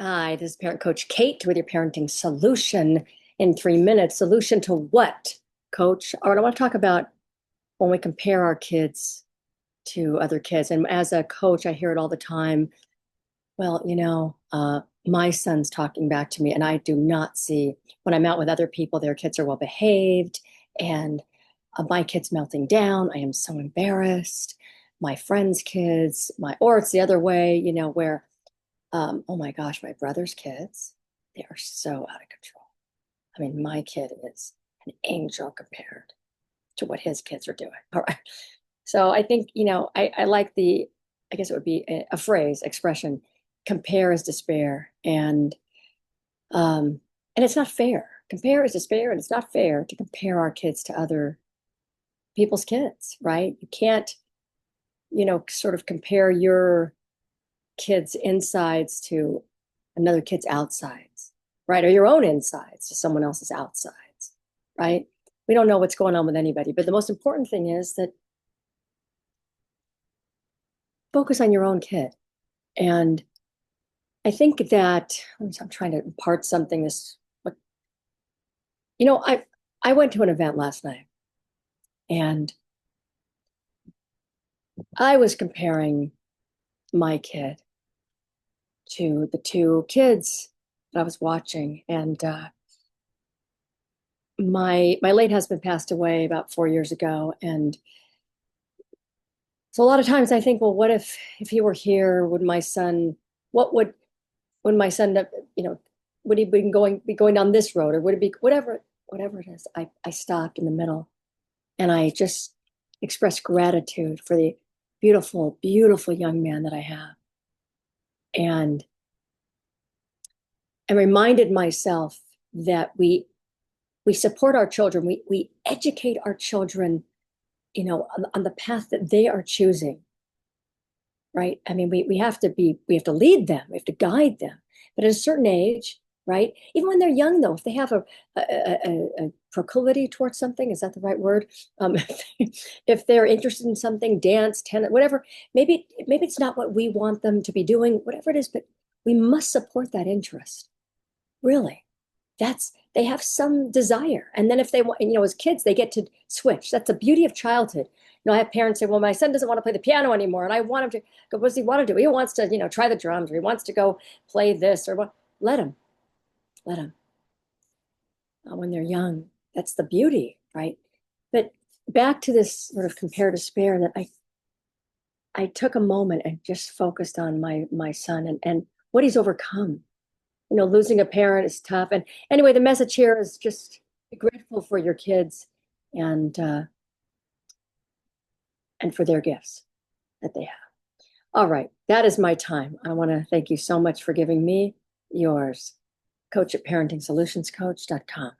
Hi, this is Parent Coach Kate with your parenting solution in 3 minutes. Solution to what, Coach? All right, I want to talk about when we compare our kids to other kids. And as a coach, I hear it all the time. Well, my son's talking back to me, and I do not see when I'm out with other people, their kids are well behaved, and my kid's melting down. I am so embarrassed. My friends' kids, or it's the other way, where oh my gosh, my brother's kids, they are so out of control. I mean, my kid is an angel compared to what his kids are doing. All right. So I think, I like I guess it would be a phrase, expression, compare is despair. And it's not fair. Compare is despair, and it's not fair to compare our kids to other people's kids, right? You can't, sort of compare your kid's insides to another kid's outsides, right? Or your own insides to someone else's outsides, right? We don't know what's going on with anybody. But the most important thing is that focus on your own kid. And I think that I'm trying to impart something I went to an event last night and I was comparing my kid to the two kids that I was watching. And my late husband passed away about 4 years ago, and so a lot of times I think, well, what if he were here? Would my son? What would my son? Would he be going down this road, or would it be whatever it is? I stopped in the middle, and I just expressed gratitude for the beautiful, beautiful young man that I have, and I reminded myself that we support our children, we educate our children, on the path that they are choosing, right? I mean, we have to lead them, we have to guide them. But at a certain age, right? Even when they're young, though, if they have a proclivity towards something, is that the right word? Um, if they're interested in something, dance, tennis, whatever, maybe it's not what we want them to be doing, whatever it is, but we must support that interest. Really, they have some desire, and then if they want, as kids they get to switch. That's the beauty of childhood. I have parents say, well, my son doesn't want to play the piano anymore, and I want him to go. What does he want to do? He wants to try the drums, or he wants to go play this, or what. Let him when they're young. That's the beauty, right? But back to this sort of compare despair, that I took a moment and just focused on my son, and what he's overcome. Losing a parent is tough. And anyway, the message here is just be grateful for your kids, and for their gifts that they have. All right, that is my time. I want to thank you so much for giving me yours. Coach at parentingsolutionscoach.com.